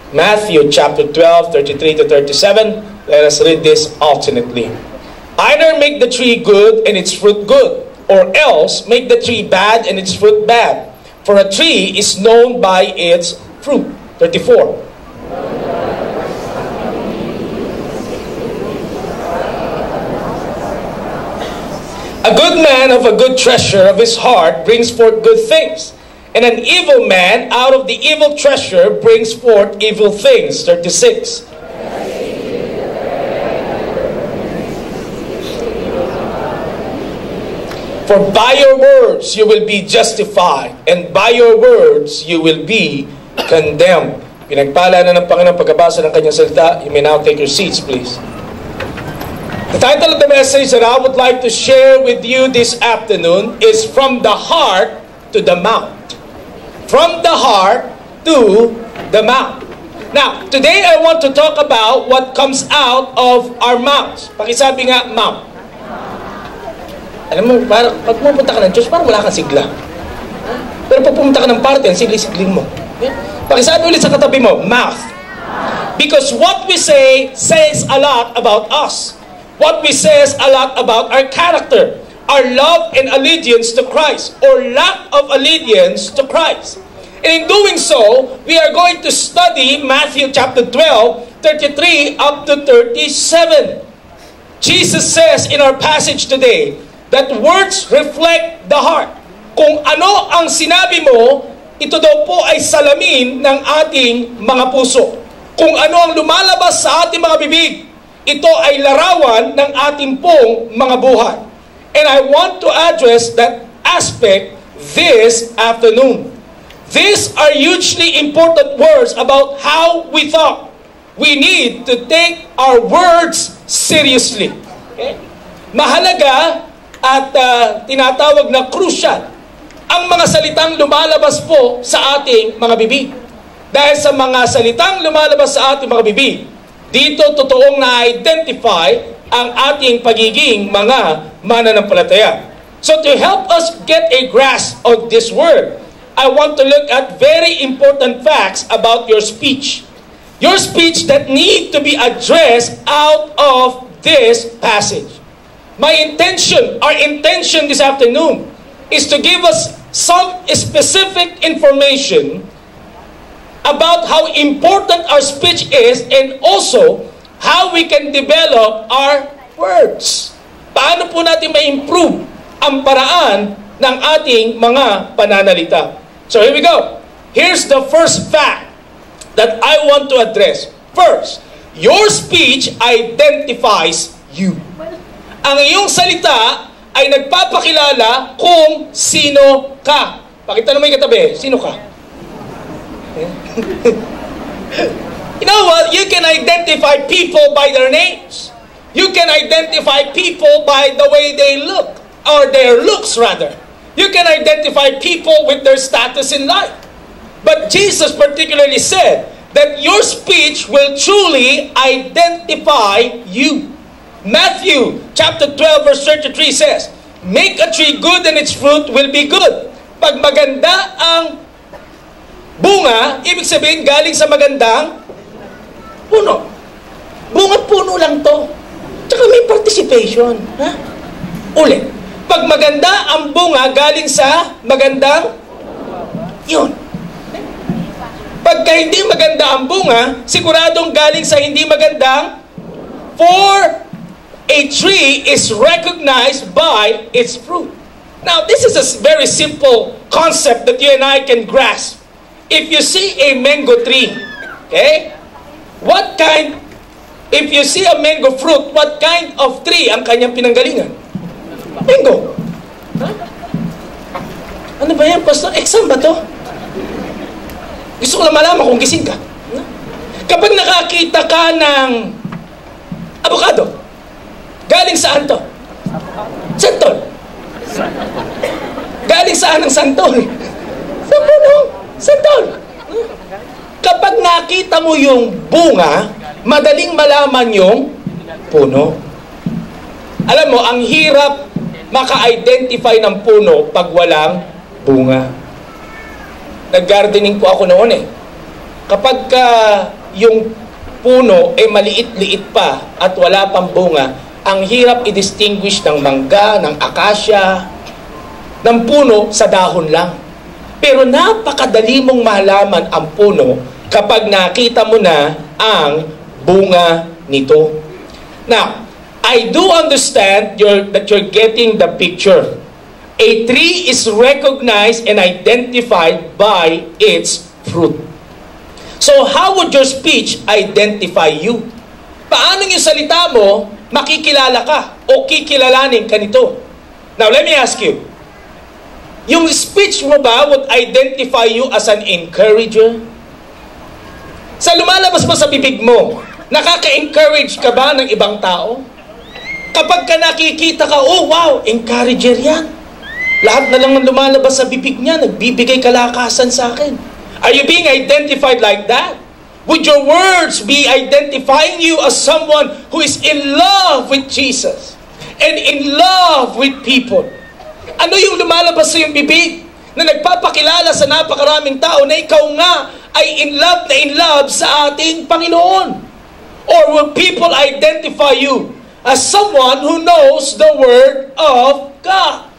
Matthew chapter 12, 33 to 37. Let us read this alternately. Either make the tree good and its fruit good, or else make the tree bad and its fruit bad. For a tree is known by its fruit. 34. A good man of a good treasure of his heart brings forth good things, and an evil man out of the evil treasure brings forth evil things. 36. For by your words you will be justified, and by your words you will be condemned. Pinagpala na ng Panginoon pagkabasa ng kanyang salita. You may now take your seats, please. The title of the message that I would like to share with you this afternoon is From the Heart to the Mouth. From the heart to the mouth. Now, today I want to talk about what comes out of our mouths. Pakisabi nga, mouth. Alam mo, pag pumunta ka ng church, parang wala kang sigla. Pero pag pumunta ka ng party, ang sigli-sigling mo. Pakisabi ulit sa katabi mo, mouth. Because what we say says a lot about us. What we say is a lot about our character, our love and allegiance to Christ, or lack of allegiance to Christ. And in doing so, we are going to study Matthew chapter 12, 33 up to 37. Jesus says in our passage today that words reflect the heart. Kung ano ang sinabi mo, ito daw po ay salamin ng ating mga puso. Kung ano ang lumalabas sa ating mga bibig, ito ay larawan ng ating pong mga buhay. And I want to address that aspect this afternoon. These are hugely important words about how we talk. We need to take our words seriously. Okay? Mahalaga at tinatawag na crucial ang mga salitang lumalabas po sa ating mga bibig. Dahil sa mga salitang lumalabas sa ating mga bibig, dito totoong na-identify ang ating pagiging mga mananampalataya. So to help us get a grasp of this word, I want to look at very important facts about your speech. Your speech that need to be addressed out of this passage. Our intention this afternoon is to give us some specific information about how important our speech is and also how we can develop our words. Paano po natin ma-improve ang paraan ng ating mga pananalita? So here we go. Here's the first fact that I want to address. First, your speech identifies you. Ang iyong salita ay nagpapakilala kung sino ka. Pakita naman yung katabi, sino ka? You know what? You can identify people by their names. You can identify people by the way they look, or their looks rather. You can identify people with their status in life. But Jesus particularly said that your speech will truly identify you. Matthew chapter 12 verse 33 says, make a tree good and its fruit will be good. Pag maganda ang bunga, ibig sabihin galing sa magandang puno. Bunga puno lang to. Tsaka may participation. Ha? Ulit. Pag maganda ang bunga galing sa magandang yun. Pagka hindi maganda ang bunga, siguradong galing sa hindi magandang. For a tree is recognized by its fruit. Now, this is a very simple concept that you and I can grasp. If you see a mango tree, okay, if you see a mango fruit, what kind of tree ang kanyang pinanggalingan? Mango. Huh? Ano ba yan, Pastor? Exam ba to? Gusto ko lang malaman kung gising ka. Kapag nakakita ka ng avocado, galing saan to? Santol. Galing saan ang santol? Sa puno. Santol. Kapag nakita mo yung bunga, madaling malaman yung puno. Alam mo, ang hirap maka-identify ng puno pag walang bunga. Nag-gardening po ako noon eh. Kapag yung puno ay maliit-liit pa at wala pang bunga, ang hirap i-distinguish ng mangga, ng akasya, ng puno sa dahon lang. Pero napakadali mong malaman ang puno kapag nakita mo na ang bunga nito. Now, I do understand that you're getting the picture. A tree is recognized and identified by its fruit. So how would your speech identify you? Paano yung salita mo makikilala ka o kikilalanin ka nito? Now let me ask you, yung speech mo ba would identify you as an encourager? Sa lumalabas mo sa bibig mo, nakaka-encourage ka ba ng ibang tao? Kapag ka nakikita ka, oh wow, encourager yan. Lahat na lang ng lumalabas sa bibig niya, nagbibigay kalakasan sa akin. Are you being identified like that? Would your words be identifying you as someone who is in love with Jesus and in love with people? Ano yung lumalabas sa iyong bibig na nagpapakilala sa napakaraming tao na ikaw nga ay in love sa ating Panginoon? Or will people identify you as someone who knows the Word of God?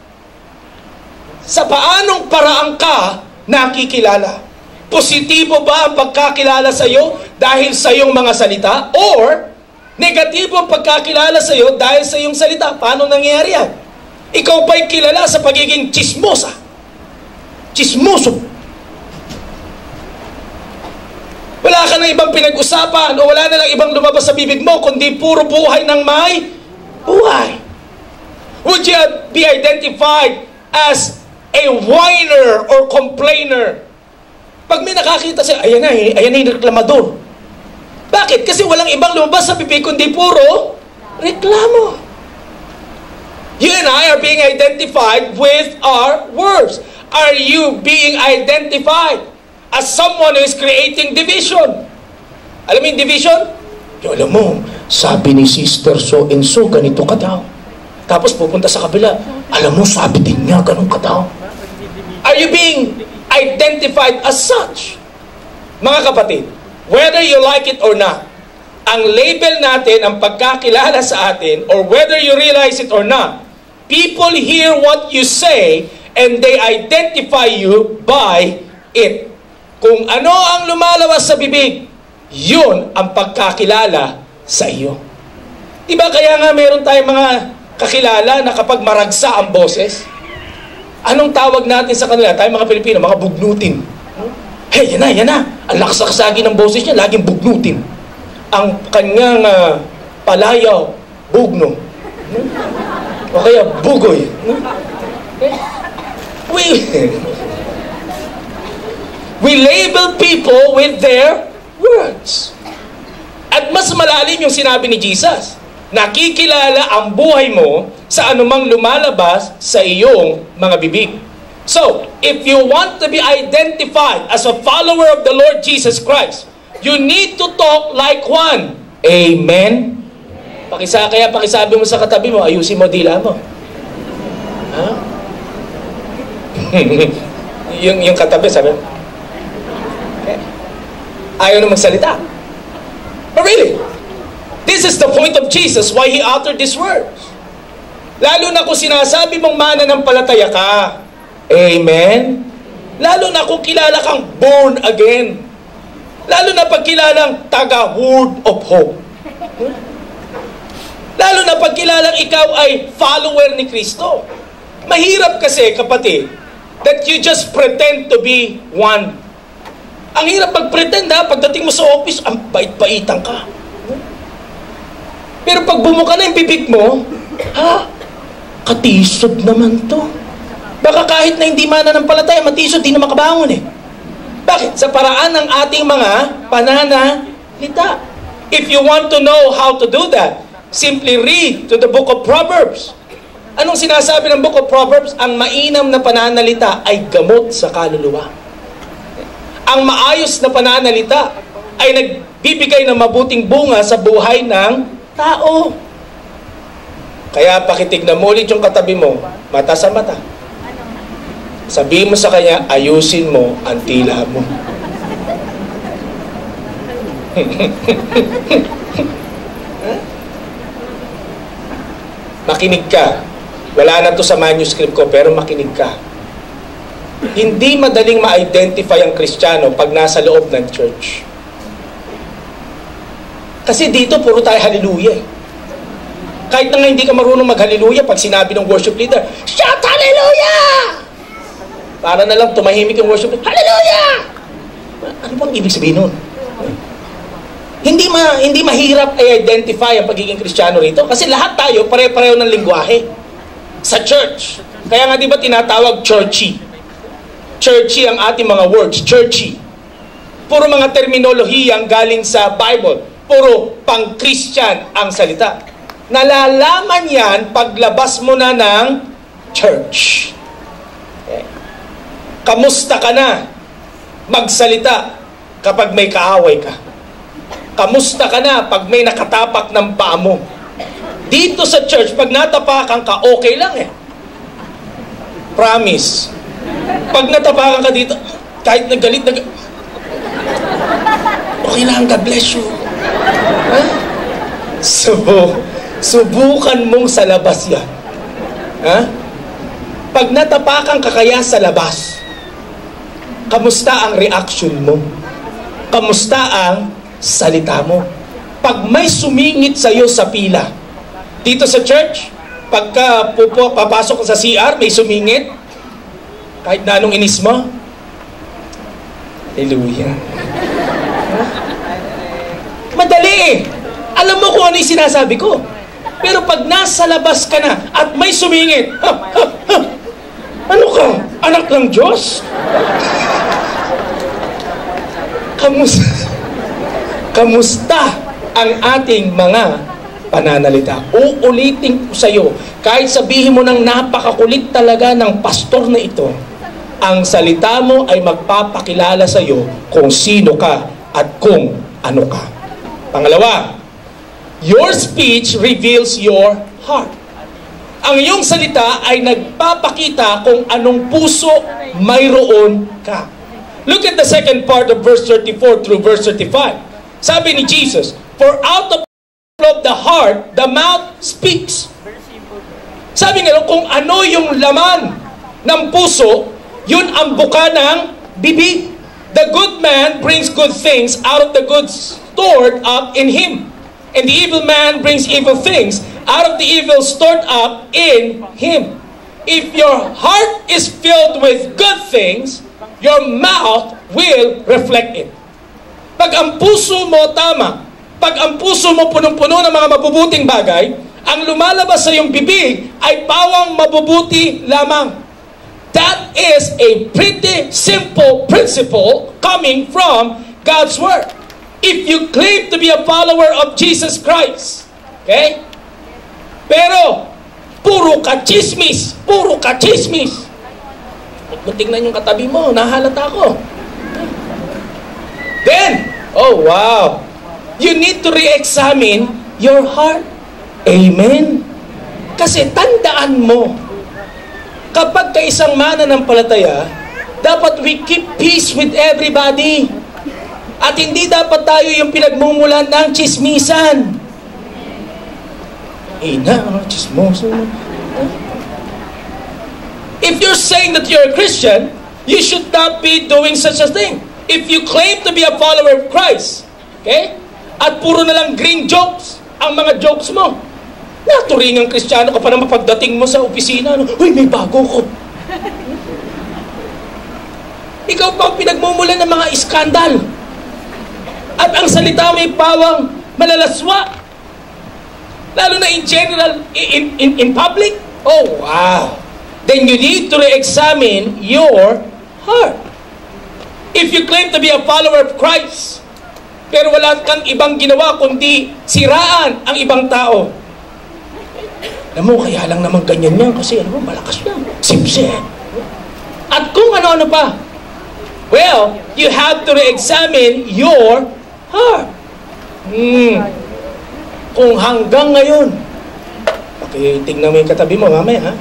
Sa paanong paraan ka nakikilala? Positibo ba ang pagkakilala sa iyo dahil sa iyong mga salita? Or negatibo ang pagkakilala sa iyo dahil sa iyong salita? Paano nangyayari yan? Ikaw ba'y kilala sa pagiging chismosa? Chismoso? Wala ka na ibang pinag-usapan o wala na lang ibang lumabas sa bibig mo kundi puro buhay ng may buhay. Would you be identified as a whiner or complainer? Pag may nakakita siya, ayan na yung reklamador. Bakit? Kasi walang ibang lumabas sa bibig kundi puro reklamo. You and I are being identified with our words. Are you being identified as someone who is creating division? Alam mo yung division? Yung alam mo, sabi ni Sister so and so, ganito ka daw. Tapos pupunta sa kabila, alam mo, sabi din niya, ganun ka daw. Are you being identified as such? Mga kapatid, whether you like it or not, ang label natin, ang pagkakilala sa atin, or whether you realize it or not, people hear what you say and they identify you by it. Kung ano ang lumalabas sa bibig, yun ang pagkakilala sa iyo. Diba kaya nga meron tayong mga kakilala na kapag maragsa ang boses, anong tawag natin sa kanila? Tayo mga Pilipino, mga bugnutin. Hey, yan na. Ang lakas-lakasagi ng boses niya, laging bugnutin. Ang kanyang palayaw, bugno. O kaya bugoy. We label people with their words. At mas malalim yung sinabi ni Jesus. Nakikilala ang buhay mo sa anumang lumalabas sa iyong mga bibig. So, if you want to be identified as a follower of the Lord Jesus Christ, you need to talk like one. Amen? Kaya pakisabi mo sa katabi mo, ayusin mo dila mo. Ha? yung katabi, sabi, ayaw na magsalita. But really, this is the point of Jesus, why He uttered these words. Lalo na kung sinasabi mong mananampalataya ka. Amen? Lalo na kung kilala kang born again. Lalo na pag kilalang taga-word of hope. Lalo na pag kilalang ikaw ay follower ni Kristo. Mahirap kasi, kapatid, that you just pretend to be one. Ang hirap pag-pretend, ha? Pagdating mo sa office, ang bait-baitan ka. Pero pag bumuka na yung bibig mo, ha? Katisod naman to. Baka kahit na hindi mananampalataya, matisod, di na makabangon eh. Bakit? Sa paraan ng ating mga pananalita. If you want to know how to do that, simply read to the book of Proverbs. Anong sinasabi ng book of Proverbs? Ang mainam na pananalita ay gamot sa kaluluwa. Ang maayos na pananalita ay nagbibigay ng mabuting bunga sa buhay ng tao. Kaya pakitignan mo ulit yung katabi mo, mata sa mata. Sabihin mo sa kanya, ayusin mo ang tila mo. Makinig ka. Wala na to sa manuscript ko, pero makinig ka. Hindi madaling ma-identify ang Kristiyano pag nasa loob ng church. Kasi dito, puro tayo hallelujah. Kahit na nga hindi ka marunong mag-hallelujah, pag sinabi ng worship leader, shout hallelujah! Para na lang tumahimik yung worship leader, hallelujah! Ano bang ibig sabihin nun? Hindi mahirap i-identify ang pagiging Kristiyano rito kasi lahat tayo pare-pareho ng lingwahe sa church. Kaya nga di ba tinatawag churchy? Churchy ang ating mga words, churchy. Puro mga terminolohiyang galing sa Bible. Puro pang-Christian ang salita. Nalalaman yan paglabas mo na ng church. Okay. Kamusta ka na? Magsalita kapag may kaaway ka. Kamusta ka na pag may nakatapak ng paa mo? Dito sa church, pag natapakan ka, okay lang eh. Promise. Pag natapakan ka dito, kahit nagalit, okay lang, God bless you. Huh? Subukan mong sa labas yan. Ha? Pag natapakan ka kaya sa labas, kamusta ang reaction mo? Kamusta ang salita mo? Pag may sumingit sa'yo sa pila, dito sa church, pagka papasok ka sa CR, may sumingit, kahit na anong inis mo, hallelujah. Ha? Madali eh. Alam mo kung ano yung sinasabi ko. Pero pag nasa labas ka na at may sumingit, ano ka? Anak ng Diyos? Kamusta ang ating mga pananalita? Uulitin ko sa iyo, kahit sabihin mo ng napakakulit talaga ng pastor na ito, ang salita mo ay magpapakilala sa iyo kung sino ka at kung ano ka. Pangalawa, your speech reveals your heart. Ang iyong salita ay nagpapakita kung anong puso mayroon ka. Look at the second part of verse 34 through verse 35. Sabi ni Jesus, for out of the heart, the mouth speaks. Sabi nga, kung ano yung laman ng puso, yun ang buka ng bibig. The good man brings good things out of the good stored up in him. And the evil man brings evil things out of the evil stored up in him. If your heart is filled with good things, your mouth will reflect it. Pag ang puso mo tama, pag ang puso mo punong-puno ng mga mabubuting bagay, ang lumalabas sa iyong bibig ay pawang mabubuti lamang. That is a pretty simple principle coming from God's Word. If you claim to be a follower of Jesus Christ, okay? Pero, puro ka chismis. Kung tingnan yung katabi mo, nahalata ko. Then, oh wow, you need to re-examine your heart. Amen? Kasi tandaan mo, kapag ka isang mananampalataya, dapat we keep peace with everybody. At hindi dapat tayo yung pinagmumulan ng chismisan. Chismoso. If you're saying that you're a Christian, you should not be doing such a thing. If you claim to be a follower of Christ, okay? At puro na lang green jokes ang mga jokes mo. Naturingang Kristiyano ka pa naman pagdating mo sa opisina. Uy, may bago ko. Ikaw pa ang pinagmumulan ng mga iskandal. At ang salita may pawang malalaswa. Lalo na in general, in public. Oh, wow. Then you need to re-examine your heart. If you claim to be a follower of Christ, pero wala kang ibang ginawa kundi siraan ang ibang tao. Alam mo, kaya lang naman ganyan yan kasi malakas yan. Simse. At kung ano-ano pa. Well, you have to re-examine your heart. Kung hanggang ngayon, tingnan mo yung katabi mo mamaya, ha?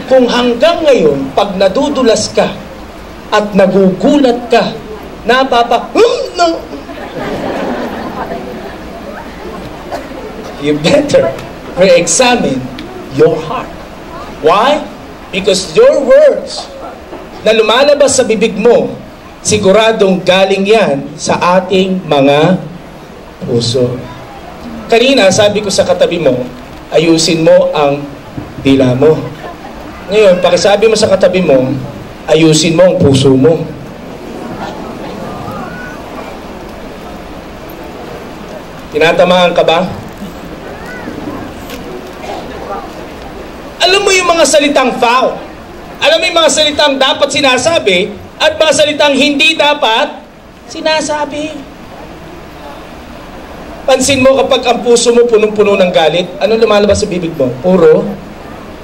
Kung hanggang ngayon, pag nadudulas ka at nagugulat ka, you better re-examine your heart. Why? Because your words na lumalabas sa bibig mo, siguradong galing yan sa ating mga puso. Kanina, sabi ko sa katabi mo, ayusin mo ang dila mo. Ngayon, pakisabi mo sa katabi mo, ayusin mo ang puso mo. Tinatamaan ka ba? Alam mo yung mga salitang foul. Alam mo yung mga salitang dapat sinasabi at mga salitang hindi dapat sinasabi. Pansin mo kapag ang puso mo punong-puno ng galit, ano lumalabas sa bibig mo? Puro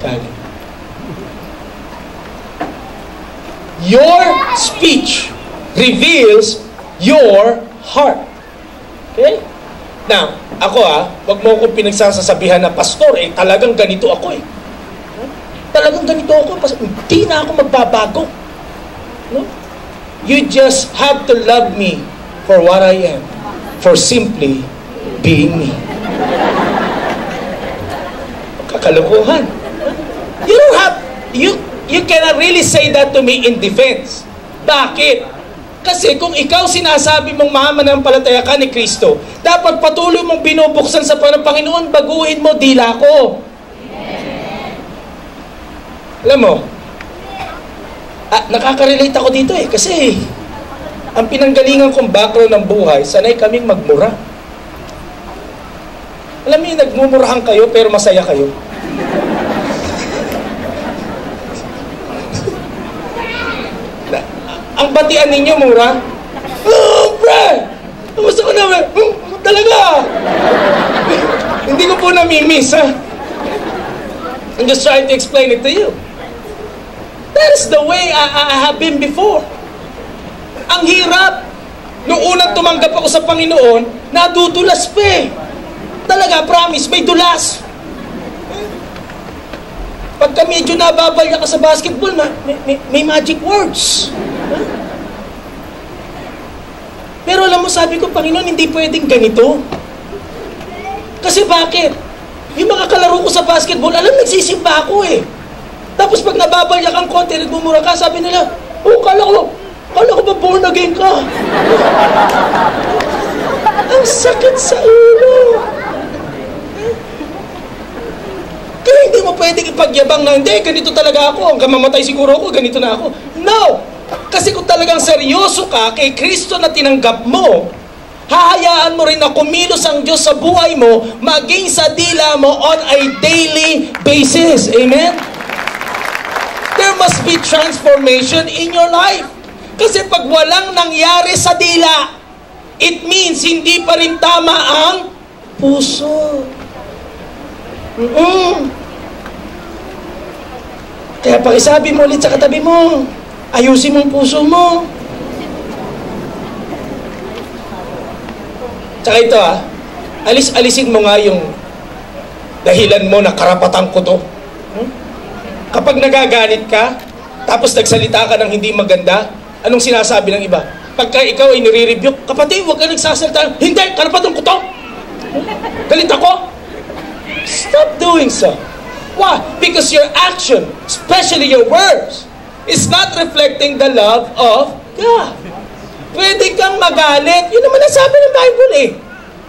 galit. Your speech reveals your heart. Okay? Now, ako wag mo akong pinagsasasabihan na, Pastor, talagang ganito ako Talagang ganito ako. Hindi na ako magbabago. No? You just have to love me for what I am. For simply being me. Kakalukuhan. You don't have, you cannot really say that to me in defense. Bakit? Kasi kung ikaw sinasabi mong mamanampalataya ka ni Kristo, dapat patuloy mong binubuksan sa Panginoon, baguhin mo dila ko. Alam mo, nakaka-relate ako dito kasi ang pinanggalingan kong background ng buhay, sanay kaming magmura. Alam mo yung nagmumurahan kayo pero masaya kayo. Ang batian ninyo, mura. Oh, Brad! Kamusta ko naman? Talaga! Hindi ko po namimiss, I'm just trying to explain it to you. That is the way I have been before. Ang hirap. Nung unang tumanggap ako sa Panginoon, nadudulas pa Talaga, promise, may dulas. Pagka medyo nababalya ka sa basketball, may magic words. Pero alam mo, sabi ko, Panginoon, hindi pwedeng ganito. Kasi bakit? Yung mga kalaro ko sa basketball, alam, nagsisimba ako Tapos pag nababalya kang konti, nagmumura ka, sabi nila, kala ko ba born again ka? Ang sakit sa ulo. Kaya hindi mo pwedeng ipagyabang na, hindi, ganito talaga ako. Hanggang mamatay siguro ako, ganito na ako. No! Kasi kung talagang seryoso ka kay Kristo na tinanggap mo, hahayaan mo rin na kumilos ang Diyos sa buhay mo, maging sa dila mo on a daily basis. Amen? There must be transformation in your life. Kasi pag walang nangyari sa dila, it means hindi pa rin tama ang puso. Kaya pakisabi mo ulit sa katabi mo, ayusin mo ang puso mo. Tsaka ito alisin mo nga yung dahilan mo na karapatan ko to. Kapag nagagalit ka, tapos nagsalita ka ng hindi maganda, anong sinasabi ng iba? Pagka ikaw ay nire-rebuke, kapatid, huwag ka nagsasalita. Hindi, karapatan ko to. Galit ako. Stop doing so. Why? Because your action, especially your words, is not reflecting the love of God. Pwede kang magalit. Yun naman ang sabi ng Bible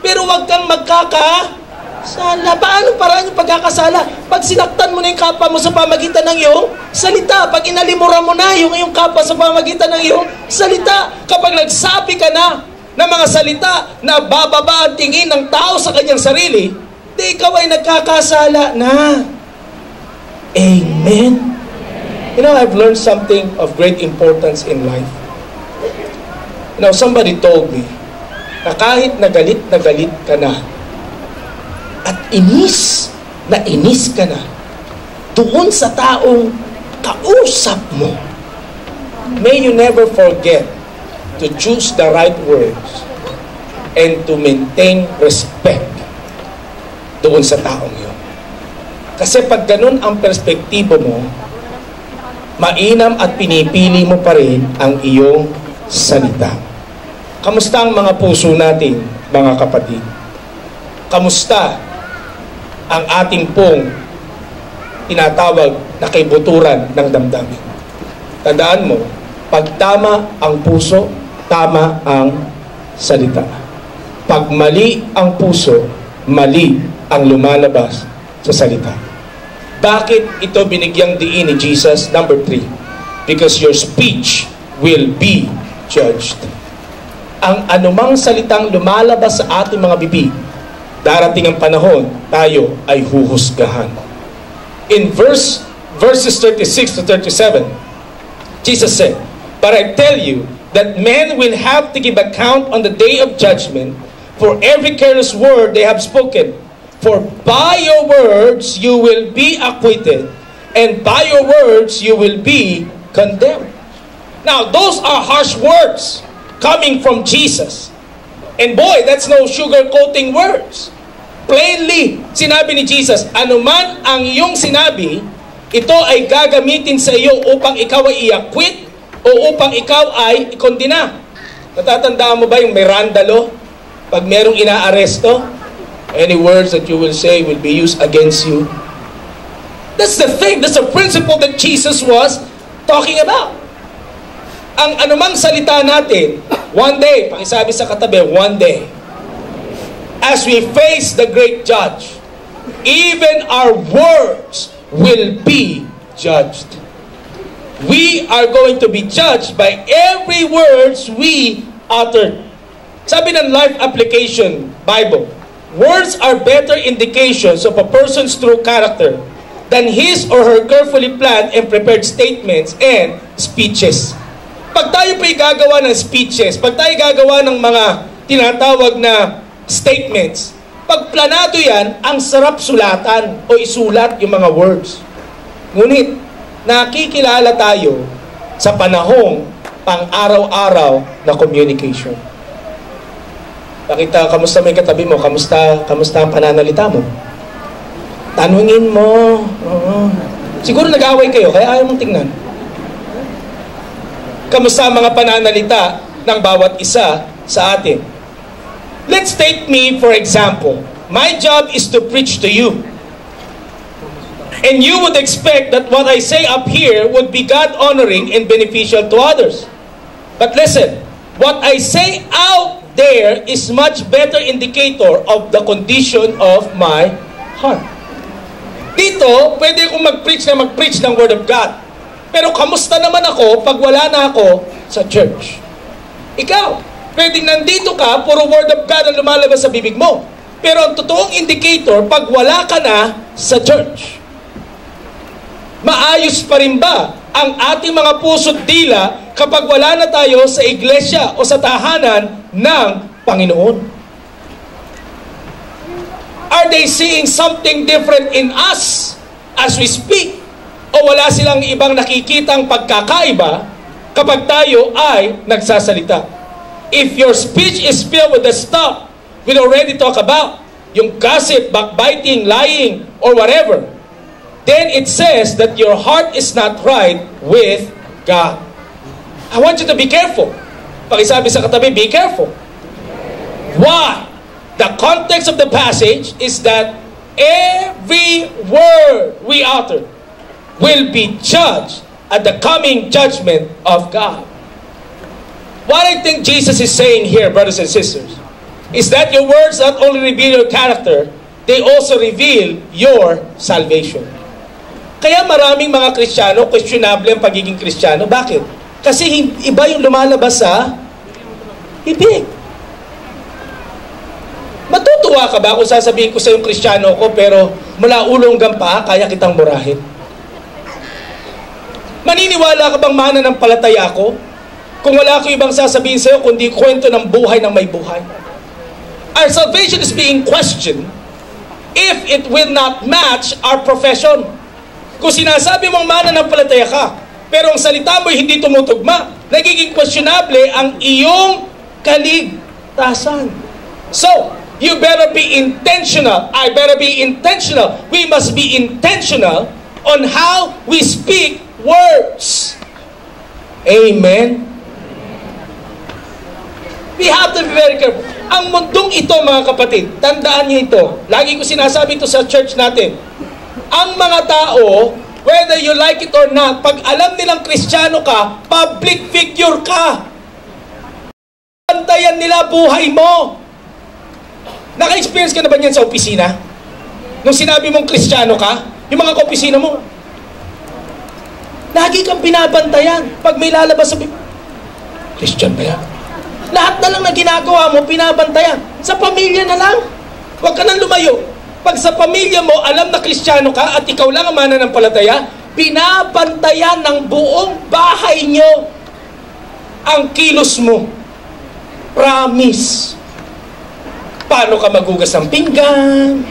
Pero huwag kang magkakasala. Paano paraan yung pagkakasala? Pag sinaktan mo na yung kapwa mo sa pamagitan ng iyong salita. Pag inalimura mo na yung iyong kapwa sa pamagitan ng iyong salita. Kapag nagsabi ka na ng mga salita na bababa ang tingin ng tao sa kanyang sarili, di ikaw ay nagkakasala na. Amen? You know, I've learned something of great importance in life. You know, somebody told me na kahit na galit ka na at inis ka na doon sa taong kausap mo, may you never forget to choose the right words and to maintain respect doon sa taong yun. Kasi pag ganun ang perspektibo mo, mainam at pinipili mo pa rin ang iyong salita. Kamusta ang mga puso natin, mga kapatid? Kamusta ang ating pong tinatawag na kaibuturan ng damdamin. Tandaan mo, pag tama ang puso, tama ang salita. Pag mali ang puso, mali ang lumalabas sa salita. Bakit ito binigyang diin ni Jesus? Number 3, because your speech will be judged. Ang anumang salitang lumalabas sa ating mga bibig, darating ang panahon, tayo ay huhusgahan. In verses 36 to 37, Jesus said, "But I tell you that men will have to give account on the day of judgment for every careless word they have spoken. For by your words you will be acquitted, and by your words you will be condemned." Now, those are harsh words coming from Jesus. And boy, that's no sugar-coating words. Plainly, sinabi ni Jesus, anuman ang iyong sinabi, ito ay gagamitin sa iyo upang ikaw ay i-acquit o upang ikaw ay ikondina. Natatandaan mo ba yung Miranda law? Pag merong inaaresto, any words that you will say will be used against you. That's the thing, that's the principle that Jesus was talking about. Ang anumang salita natin, one day, pakisabi sa katabi, one day, as we face the great judge, even our words will be judged. We are going to be judged by every words we utter. Sabi ng Life Application Bible, words are better indications of a person's true character than his or her carefully planned and prepared statements and speeches. Pag tayo po'y gagawa ng speeches, pag tayo gagawa ng mga tinatawag na statements, pag planado yan, ang sarap sulatan o isulat yung mga words. Ngunit, nakikilala tayo sa panahong pang-araw-araw na communication. Pakita, kamusta may katabi mo? Kamusta ang pananalita mo? Tanungin mo. Siguro nag-away kayo, kaya ayaw mong tingnan. Kamusta ang mga pananalita ng bawat isa sa atin? Let's take me, for example. My job is to preach to you. And you would expect that what I say up here would be God-honoring and beneficial to others. But listen, what I say out there is much better indicator of the condition of my heart. Dito, pwede akong mag-preach ng Word of God. Pero kamusta naman ako pag wala na ako sa church? Ikaw, pwedeng nandito ka, puro Word of God ang lumalabas sa bibig mo. Pero ang totoong indicator, pag wala ka na sa church. Maayos pa rin ba ang ating mga puso't dila kapag wala na tayo sa iglesia o sa tahanan ng Panginoon? Are they seeing something different in us as we speak? O wala silang ibang nakikitang pagkakaiba kapag tayo ay nagsasalita? If your speech is filled with the stuff we already talk about, yung gossip, backbiting, lying, or whatever, then it says that your heart is not right with God. I want you to be careful. Pakisabi sa katabi, be careful. Why? The context of the passage is that every word we utter will be judged at the coming judgment of God. What I think Jesus is saying here, brothers and sisters, is that your words not only reveal your character, they also reveal your salvation. Kaya maraming mga Kristiyano, questionable ang pagiging Kristiyano. Bakit? Kasi iba yung lumalabas sa bibig. Matutuwa ka ba kung sasabihin ko sa yung Kristiyano ko, pero mula ulo hanggang paa, kaya kitang murahin? Maniniwala ka bang mananampalataya ko? Kung wala ko ibang sasabihin sa'yo, kundi kwento ng buhay ng may buhay. Our salvation is being questioned if it will not match our profession. Kung sinasabi mong mananampalataya ka, pero ang salita mo hindi tumutugma, nagiging questionable ang iyong kaligtasan. So, you better be intentional. I better be intentional. We must be intentional on how we speak words. Amen. We have to be very careful. Ang mundong ito, mga kapatid, tandaan niyo ito. Lagi ko sinasabi ito sa church natin. Ang mga tao, whether you like it or not, pag alam nilang Kristiyano ka, public figure ka. Bantayan nila buhay mo. Naka-experience ka na ba niyan sa opisina? Nung sinabi mong Kristiyano ka, yung mga ka-opisina mo, lagi kang binabantayan. Pag may lalabas sa Christian ba yan? Lahat na lang na ginagawa mo, pinabantayan. Sa pamilya na lang. Huwag ka nang lumayo. Pag sa pamilya mo, alam na Kristiyano ka at ikaw lang ang mananampalataya, binabantayan ng buong bahay nyo ang kilos mo. Promise. Paano ka magugas ng pinggan?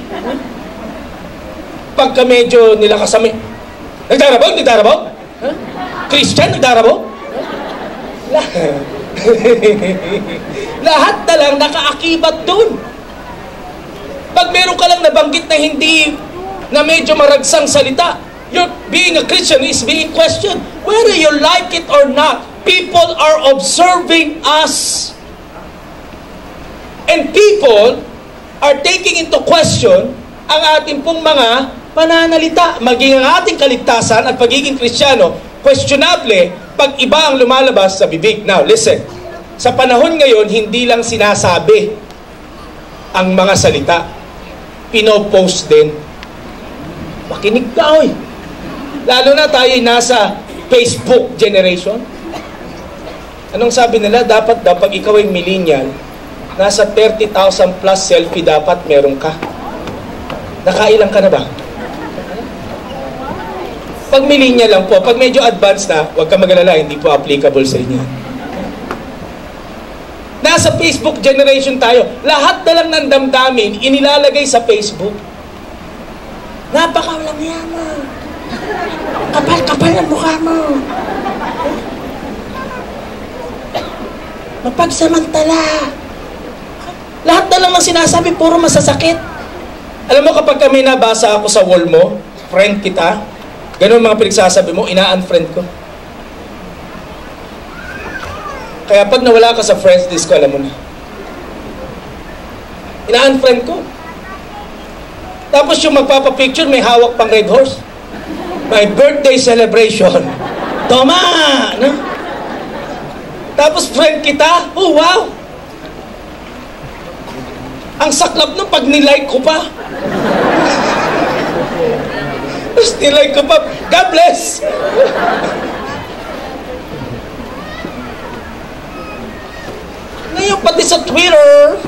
Pagka medyo nila kasama, nagdarabaw? Nagdarabaw? Huh? Christian, nagdarabaw? Lahat na lang nakaakibat dun. Pag meron ka lang nabanggit na hindi, na medyo maragsang salita, you're being a Christian is being questioned. Whether you like it or not, people are observing us. And people are taking into question ang ating pong mga pananalita. Maging ang ating kaligtasan at pagiging Kristiyano, questionable pag iba ang lumalabas sa bibig. Now, listen. Sa panahon ngayon, hindi lang sinasabi ang mga salita. Pinopost din. Makinig ka, oy. Lalo na tayo nasa Facebook generation. Anong sabi nila? Dapat pag ikaw ay millennial, nasa 30,000 plus selfie dapat meron ka. Nakailang ka na ba? Pag millennial lang po, pag medyo advanced na, huwag ka mag-alala, hindi po applicable sa inyo. Nasa Facebook generation tayo. Lahat na lang ng damdamin, inilalagay sa Facebook. Napakawalang yaman. Kapal-kapal ang mukha mo. Mapagsamantala. Lahat na lang ng sinasabi, puro masasakit. Alam mo, kapag kami nabasa ako sa wall mo, friend kita, ganun mga pinagsasabi mo, ina-unfriend ko. Kaya pag nawala ka sa friends list ko, alam mo na. Ina-unfriend ko. Tapos yung magpapapicture, may hawak pang red horse. My birthday celebration. Toma! No? Tapos friend kita, oh wow! Ang saklap nung pag nilike ko pa. Tapos nilike ko pa, God bless! Ngayon pati sa Twitter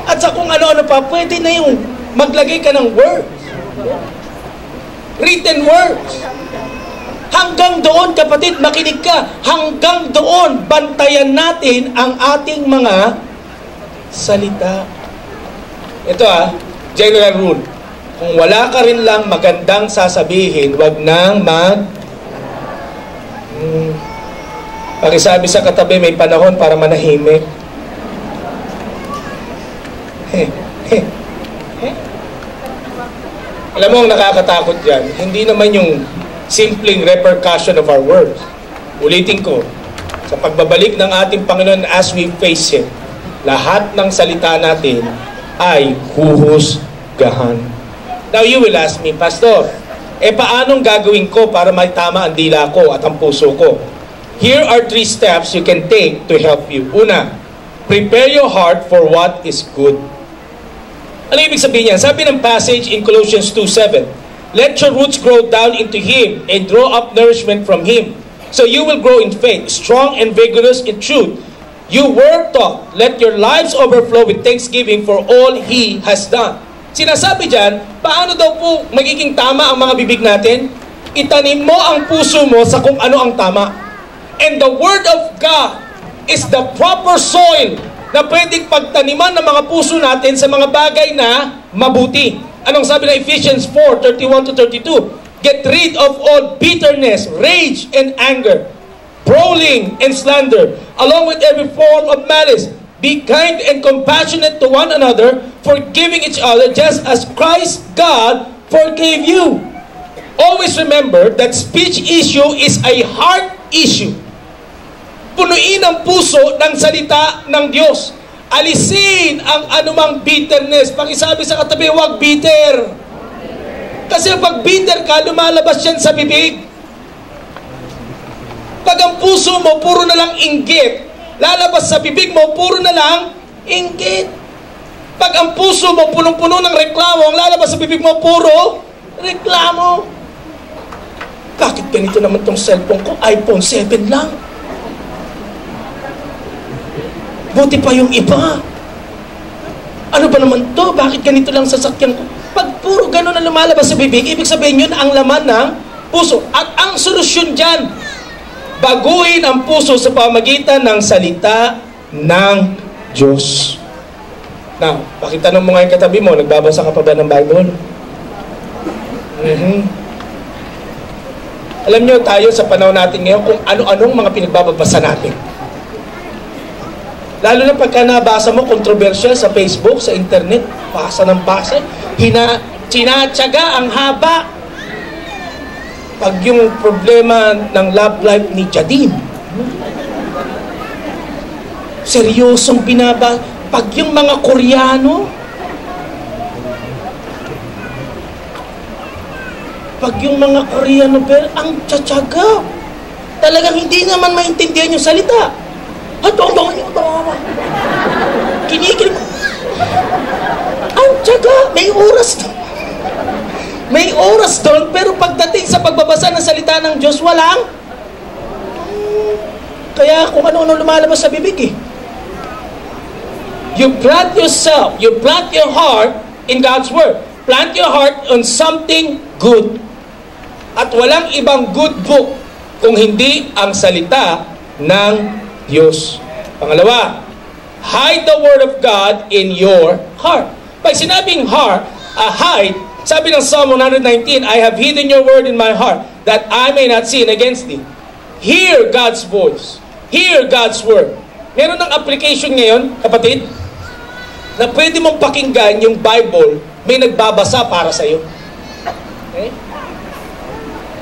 at sa kung ano-ano pa, pwede na yung maglagay ka ng words. Written words. Hanggang doon, kapatid, makinig ka. Hanggang doon, bantayan natin ang ating mga salita. Ito general rule. Kung wala ka rin lang magandang sasabihin, wag nang pakisabi sa katabi, may panahon para manahimik. Alam mo ang nakakatakot dyan, hindi naman yung simpleng repercussion of our words. Ulitin ko, sa pagbabalik ng ating Panginoon as we face Him, lahat ng salita natin ay huhusgahan. Now you will ask me, Pastor, paanong gagawin ko para may tama ang dila ko at ang puso ko? Here are 3 steps you can take to help you. Una, prepare your heart for what is good. Ano ibig sabihin yan? Sabi ng passage in Colossians 2:7, let your roots grow down into Him and draw up nourishment from Him. So you will grow in faith, strong and vigorous in truth. You were taught, let your lives overflow with thanksgiving for all He has done. Sinasabi dyan, paano daw po magiging tama ang mga bibig natin? Itanim mo ang puso mo sa kung ano ang tama. And the Word of God is the proper soil na pwedeng pagtaniman ng mga puso natin sa mga bagay na mabuti. Anong sabi ng Ephesians 4:31-32? Get rid of all bitterness, rage, and anger, brawling and slander, along with every form of malice. Be kind and compassionate to one another, forgiving each other just as Christ God forgave you. Always remember that speech issue is a heart issue. Punuin ang puso ng salita ng Diyos. Alisin ang anumang bitterness. Pakisabi sa katabi, huwag bitter. Kasi pag bitter ka, lumalabas yan sa bibig. Pag ang puso mo, puro na lang inggit, lalabas sa bibig mo, puro na lang inggit. Pag ang puso mo, punong-puno ng reklamo, ang lalabas sa bibig mo, puro reklamo. Bakit ganito naman tong cellphone ko? iPhone 7 lang. Buti pa yung iba. Ano ba naman to? Bakit ganito lang sasakyan ko? Pag puro gano'n na lumalabas sa bibig, ibig sabihin yun ang laman ng puso. At ang solusyon dyan, baguhin ang puso sa pamagitan ng salita ng Diyos. Now, pakitanong mo nga yung katabi mo, nagbabasa ka pa ba ng Bible? Alam nyo, tayo sa panahon natin ngayon kung ano-anong mga pinagbabasa natin. Lalo na pagka nabasa mo, controversial sa Facebook, sa internet, basa ng basa, tinatsaga ang haba. Pag yung problema ng love life ni Jadim, seryosong binaba. Pag yung mga Koreano, ang tsatsaga. Talagang hindi naman maintindihan yung salita. Kinikilig. Ang tsaga, may oras doon, pero pagdating sa pagbabasa ng salita ng Diyos, walang. Kaya kung ano-ano lumalabas sa bibig eh. You plant yourself, you plant your heart in God's Word. Plant your heart on something good. At walang ibang good book kung hindi ang salita ng Diyos. Pangalawa, hide the Word of God in your heart. Pag sinabing heart, hide, sabi ng Psalm 119, I have hidden your word in my heart that I may not sin against thee. Hear God's voice. Hear God's word. Meron ng application ngayon, kapatid, na pwede mong pakinggan yung Bible, may nagbabasa para sa iyo. Okay?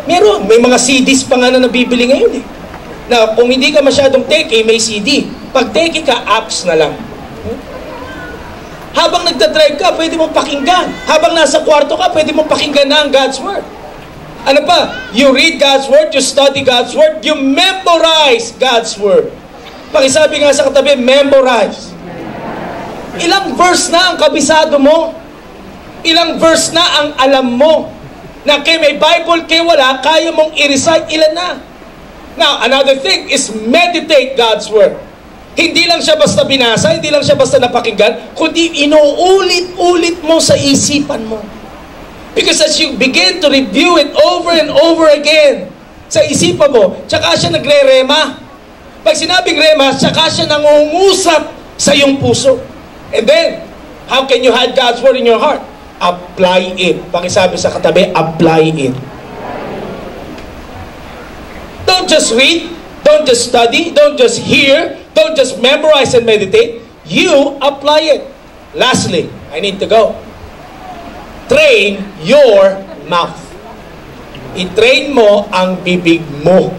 Meron. May mga CDs pa nga na nabibili ngayon eh. Na kung hindi ka masyadong techie, may CD. Pag techie ka, apps na lang. Habang nagdadrive ka, pwede mong pakinggan. Habang nasa kwarto ka, pwede mong pakinggan na ang God's Word. Ano pa? You read God's Word, you study God's Word, you memorize God's Word. Pakisabi nga sa katabi, memorize. Ilang verse na ang kabisado mo? Ilang verse na ang alam mo? Na kay may Bible, kay wala, kaya mong i-recite, ilan na? Now, another thing is meditate God's Word. Hindi lang siya basta binasa, hindi lang siya basta napakinggan, kundi inuulit-ulit mo sa isipan mo. Because as you begin to review it over and over again, sa isipan mo, tsaka siya nagre-rema. Pag sinabing rema, tsaka siya nangungusap sa iyong puso. And then, how can you hide God's Word in your heart? Apply it. Pakisabi sa katabi, apply it. Don't just read, don't just study, don't just hear, don't just memorize and meditate. You apply it. Lastly, I need to go. Train your mouth. I-train mo ang bibig mo.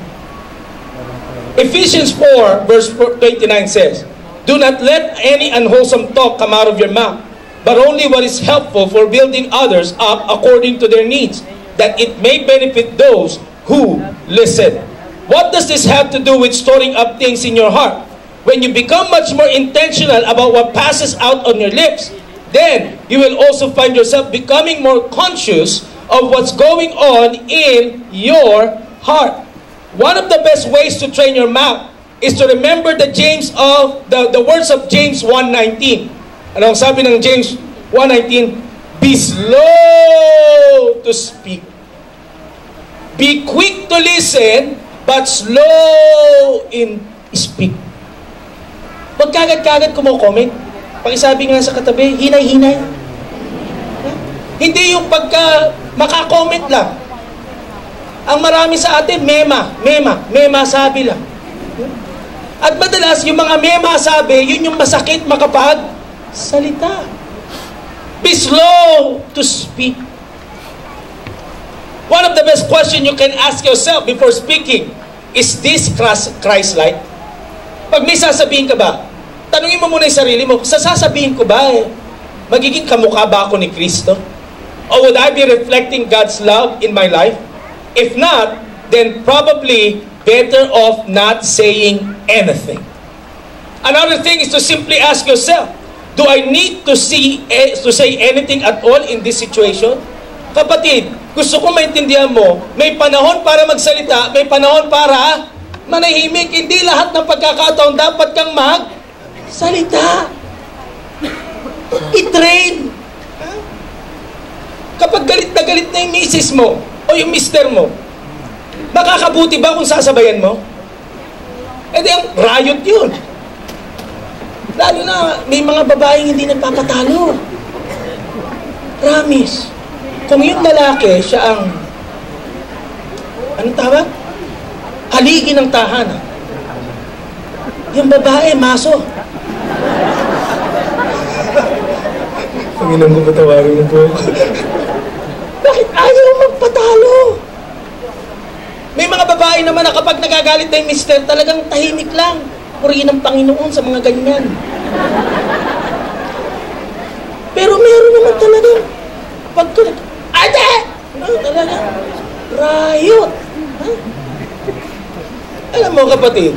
Ephesians 4 verse 29 says, do not let any unwholesome talk come out of your mouth, but only what is helpful for building others up according to their needs, that it may benefit those who listen. What does this have to do with storing up things in your heart? When you become much more intentional about what passes out on your lips, then you will also find yourself becoming more conscious of what's going on in your heart. One of the best ways to train your mouth is to remember the words of James 1:19. Ano ang sabi ng James 1:19? Be slow to speak. Be quick to listen, but slow in speak. Huwag kagad-kagad kumo-comment. Pakisabi nga sa katabi, hinay-hinay. Hindi yung pagka makakomment lang. Ang marami sa atin, mema sabi lang. At madalas, yung mga mema sabi, yun yung masakit makapag salita. Be slow to speak. One of the best questions you can ask yourself before speaking, is this Christ-like? Pag may sasabihin ka ba, tanungin mo muna yung sarili mo, sasabihin ko ba magiging kamukha ba ako ni Kristo? Or would I be reflecting God's love in my life? If not, then probably better off not saying anything. Another thing is to simply ask yourself, do I need to say anything at all in this situation? Kapatid, gusto ko maintindihan mo, may panahon para magsalita, may panahon para manahimik. Hindi lahat ng pagkakataon dapat kang magsalita. I-train. Kapag galit na yung misis mo o yung mister mo, makakabuti ba kung sasabayan mo? Di ang riot yun. Lalo na may mga babaeng hindi nagpapatalo. Promise. Kung yung lalaki, siya ang anong tawag? Haligi ng tahanan. Yung babae, maso. Panginoon ko, patawarin mo po. Bakit ayaw magpatalo? May mga babae naman na kapag nagagalit na yung mister, talagang tahimik lang. Purihin ng Panginoon sa mga ganyan. Pero meron naman talagang pagkulit. Ate! Talaga. Riot. Alam mo kapatid,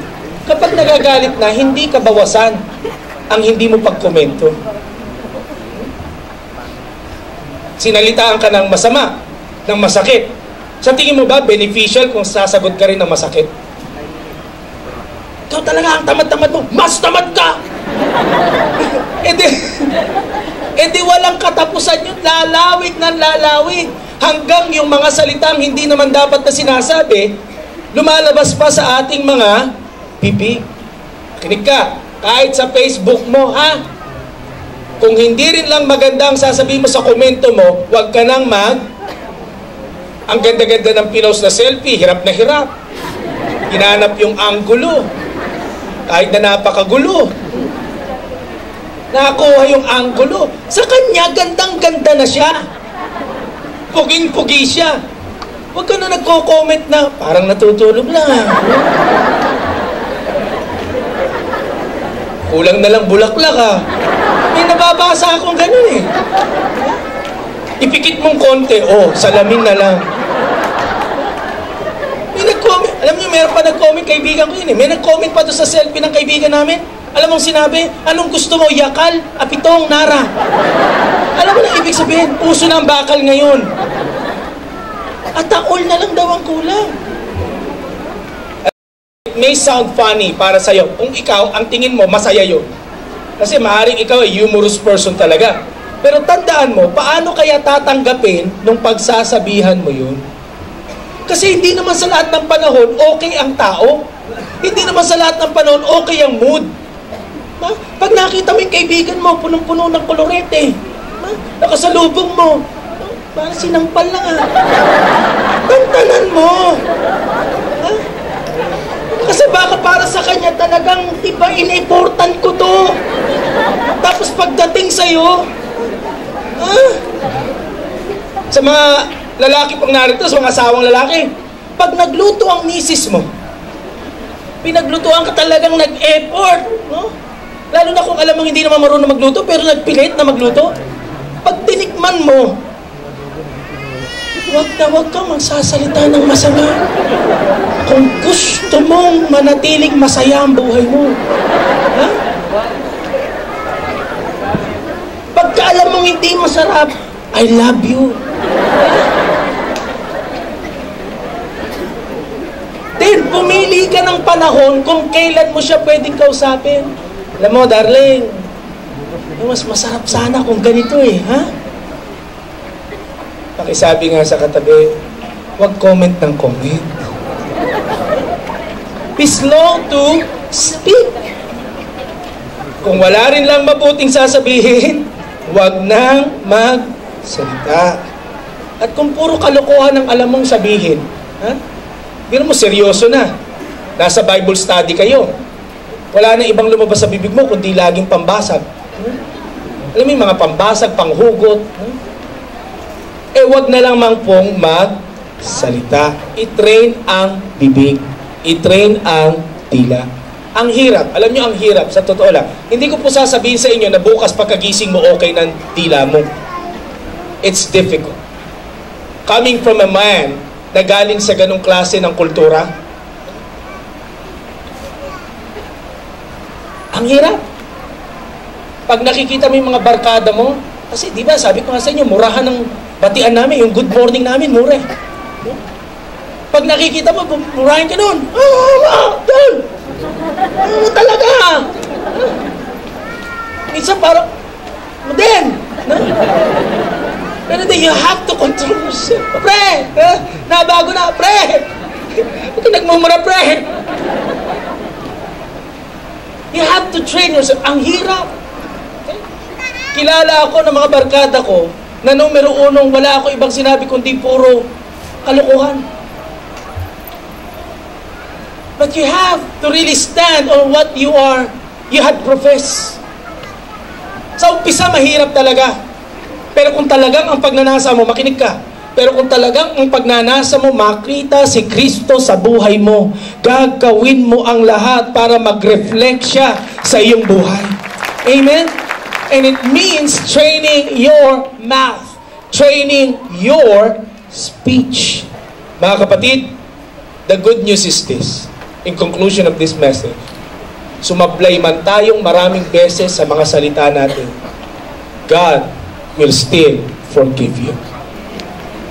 kapag nagagalit na, hindi ka bawasan ang hindi mo pagkomento. Sinalitaan ka ng masama, ng masakit. Sa tingin mo ba, beneficial kung sasagot ka rin ng masakit? Ikaw talaga ang tamad-tamad mo. Mas tamad ka! Edi walang katapusan yun. Lalawig ng lalawig. Hanggang yung mga salitang hindi naman dapat na sinasabi, lumalabas pa sa ating mga bibig. Kinig ka. Kahit sa Facebook mo, ha? Kung hindi rin lang maganda ang sasabihin mo sa komento mo, huwag ka nang ang ganda-ganda ng pinost na selfie, hirap na hirap. Hinanap yung anggulo. Kahit na napakagulo. Nakuha yung anggulo. Sa kanya, gandang-ganda na siya. Puging-pugi siya. Huwag ka na nagko-comment na, parang natutulog lang. Kulang na lang bulaklak ha. May nababasa akong ganun eh. Ipikit mong konti, salamin na lang. May nag-comment, alam niyo, meron pa nag-comment, kaibigan ko yun eh. May nag-comment pa doon sa selfie ng kaibigan namin. Alam mong sinabi, anong gusto mo, yakal, apitong, nara. Alam mo na ibig sabihin, puso na ang bakal ngayon. At taol na lang daw ang kulang. It may sound funny para sa'yo. Kung ikaw, ang tingin mo, masaya yun. Kasi maaaring ikaw ay humorous person talaga. Pero tandaan mo, paano kaya tatanggapin nung pagsasabihan mo yun? Kasi hindi naman sa lahat ng panahon, okay ang tao. Hindi naman sa lahat ng panahon, okay ang mood. Pag nakita mo yung kaibigan mo, punong-puno ng kolorete, nakasalubong mo, parang sinampal lang Tantanan mo. Kasi baka para sa kanya talagang, diba, in-important ko to. Tapos pagdating sa'yo, sa mga lalaki pang narito, sa mga asawang lalaki, pag nagluto ang misis mo, pinaglutuan ka talagang nag-effort, no? Lalo na kung alam mong hindi naman marunong magluto, pero nagpilit na magluto. Pag tinikman mo, wag kang magsasalita ng masama. Kung gusto mong manatiling masaya ang buhay mo, ha? Pagka alam mong hindi masarap, I love you. Then, pumili ka ng panahon kung kailan mo siya pwedeng kausapin. Alam mo, darling, mas masarap sana kung ganito ha? Pakisabi nga sa katabi, huwag comment ng comment. Be slow to speak. Kung wala rin lang mabuting sasabihin, huwag nang magsalita. At kung puro kalokohan ang alam mong sabihin, hindi mo seryoso na. Nasa Bible study kayo. Wala na ibang lumabas sa bibig mo kundi laging pambasag. Alam mo yung mga pambasag, panghugot. Wag na lang pong magsalita. I-train ang bibig. I-train ang dila. Ang hirap. Alam nyo, ang hirap. Sa totoo lang. Hindi ko po sasabihin sa inyo na bukas pagkagising mo okay ng dila mo. It's difficult. Coming from a man na galing sa ganong klase ng kultura, ang hirap. Pag nakikita mo yung mga barkada mo, kasi di ba, sabi ko nga sa inyo, murahan ng batian namin, yung good morning namin, mura. Pag nakikita mo, murahin ka nun. Doon! Talaga! Minsan parang, then, pero then you have to control yourself. Pre! Nabago na, pre! Huwag ka nagmumura, pre! You have to train yourself. Ang hirap. Kilala ako ng mga barkada ko na numero unong wala ako ibang sinabi kundi puro kalokohan. But you have to really stand on what you had professed. Sa umpisa, mahirap talaga. Pero kung talagang ang pagnanasa mo, makinig ka. Pero kung talagang ang pagnanasa mo, makita si Kristo sa buhay mo, gagawin mo ang lahat para mag-reflect siya sa iyong buhay. Amen? And it means training your mouth. Training your speech. Mga kapatid, the good news is this. In conclusion of this message, sumablay man tayong maraming beses sa mga salita natin, God will still forgive you.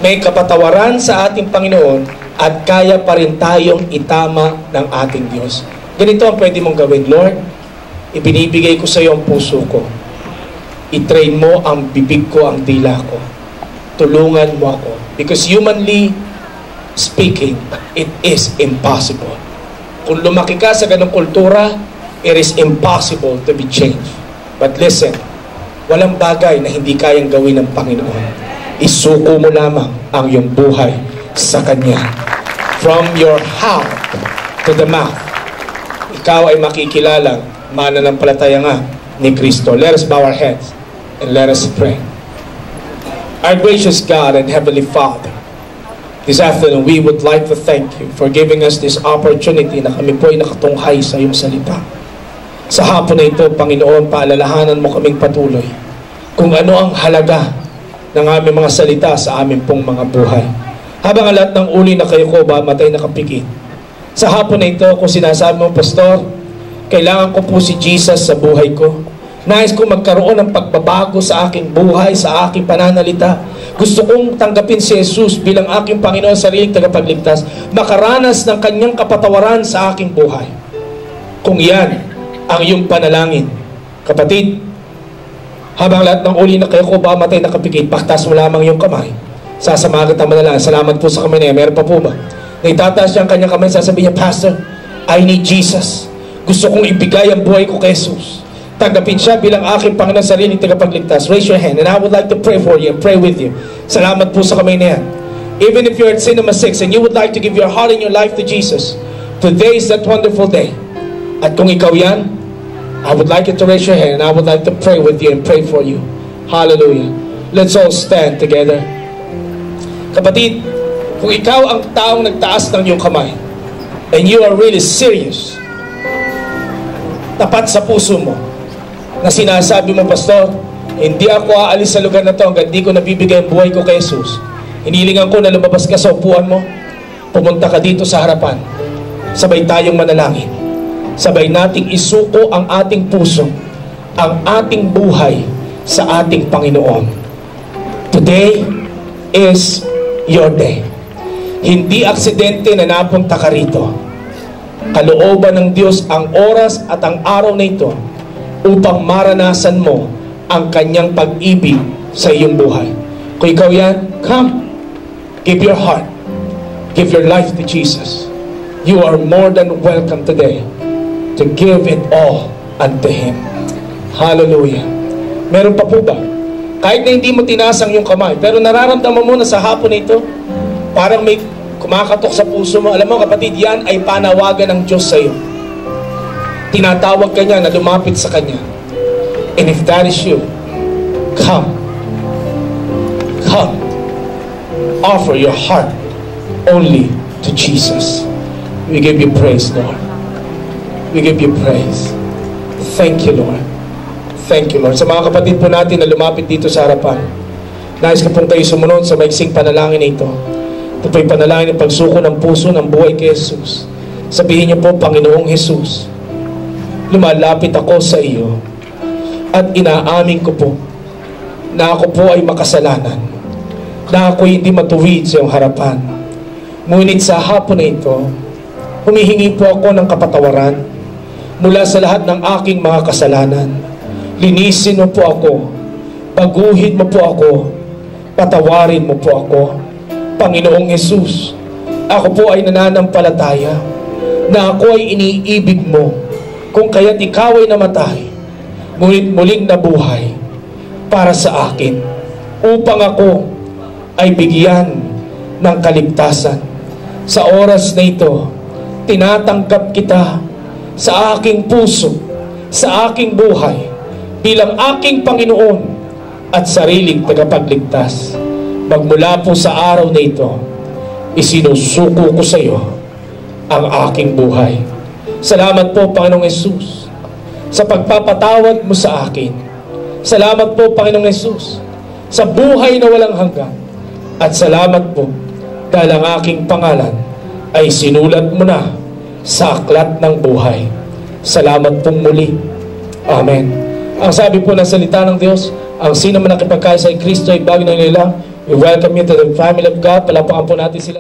May kapatawaran sa ating Panginoon at kaya pa rin tayong itama ng ating Diyos. Ganito ang pwede mong gawin. Lord, ibinibigay ko sa iyo ang puso ko. I-train mo ang bibig ko, ang dila ko. Tulungan mo ako. Because humanly speaking, it is impossible. Kung lumaki ka sa ganong kultura, it is impossible to be changed. But listen, walang bagay na hindi kayang gawin ng Panginoon. Isuko mo lamang ang iyong buhay sa Kanya. From your heart to the mouth, ikaw ay makikilalang mananampalataya nga ni Kristo. Let us bow our heads and let us pray. Our gracious God and Heavenly Father, this afternoon, we would like to thank you for giving us this opportunity na kami po ay nakatunghay sa iyong salita. Sa hapon na ito, Panginoon, paalalahanan mo kaming patuloy kung ano ang halaga ng aming mga salita sa aming pong mga buhay. Habang ang lahat ng uli na kayo ko ba, matay nakapikit. Sa hapon na ito, kung sinasabi mo, Pastor, kailangan ko po si Jesus sa buhay ko. Nais ko magkaroon ng pagbabago sa aking buhay, sa aking pananalita. Gusto kong tanggapin si Jesus bilang aking Panginoon, sariling tagapagligtas. Makaranas ng kanyang kapatawaran sa aking buhay. Kung yan ang iyong panalangin, kapatid, habang lahat ng uli na kayo ko ba matay nakapikit, paktas mo lamang yung kamay. Sasamahan kita manalangin. Salamat po sa kamay na yan. Meron pa po ba? Naitataas niya ang kanyang kamay, sasabihin niya, Pastor, I need Jesus. Gusto kong ibigay ang buhay ko kay Jesus. Tanggapin siya bilang aking Panginoon, sariling tagapagligtas. Raise your hand and I would like to pray for you and pray with you. Salamat po sa kamay na yan. Even if you're at Cinema 6 and you would like to give your heart and your life to Jesus, today is that wonderful day. At kung ikaw yan, I would like you to raise your hand and I would like to pray with you and pray for you. Hallelujah. Let's all stand together. Kapatid, kung ikaw ang taong nagtaas ng iyong kamay and you are really serious, tapat sa puso mo, na sinasabi mo, Pastor, hindi ako aalis sa lugar na to hanggang di ko nabibigay ang buhay ko kay Jesus. Hinilingan ko na lumabas ka sa upuan mo, pumunta ka dito sa harapan. Sabay tayong manalangin. Sabay nating isuko ang ating puso, ang ating buhay sa ating Panginoon. Today is your day. Hindi aksidente na napunta ka rito. Kalooban ng Diyos ang oras at ang araw na ito upang maranasan mo ang kanyang pag-ibig sa iyong buhay. Kung ikaw yan, come. Give your heart. Give your life to Jesus. You are more than welcome today to give it all unto Him. Hallelujah. Meron pa po ba? Kahit na hindi mo tinasang yung kamay, pero nararamdaman mo na sa hapon na ito, parang may kumakatok sa puso mo. Alam mo kapatid, yan ay panawagan ng Diyos sa iyo. Tinatawag ka niya na lumapit sa Kanya. And if that is you, come. Come. Offer your heart only to Jesus. We give you praise, Lord. We give you praise. Thank you, Lord. Thank you, Lord. Sa mga kapatid po natin na lumapit dito sa harapan, nais ko pong kayo sumunod sa maiksing panalangin na ito. Ito po'y panalangin ng pagsuko ng puso ng buhay kay Jesus. Sabihin niyo po, Panginoong Jesus, lumalapit ako sa iyo at inaamin ko po na ako po ay makasalanan, na ako hindi matuwid sa iyong harapan. Ngunit sa hapon na ito, humihingi po ako ng kapatawaran mula sa lahat ng aking mga kasalanan. Linisin mo po ako, baguhin mo po ako, patawarin mo po ako. Panginoong Jesus, ako po ay nananampalataya na ako ay iniibig mo, kung kaya't ikaw ay namatay, ngunit muling nabuhay para sa akin, upang ako ay bigyan ng kaligtasan. Sa oras na ito, tinatanggap kita sa aking puso, sa aking buhay, bilang aking Panginoon at sariling tagapagligtas. Magmula po sa araw na ito, isinusuko ko sa iyo ang aking buhay. Salamat po, Panginoong Jesus, sa pagpapatawad mo sa akin. Salamat po, Panginoong Jesus, sa buhay na walang hanggan. At salamat po dahil ang aking pangalan ay sinulat mo na sa aklat ng buhay. Salamat pong muli. Amen. Ang sabi po ng salita ng Diyos, ang sino man nakipagkaya sa Kristo ay bago na nila. We welcome you to the family of God. Palapakan po natin sila.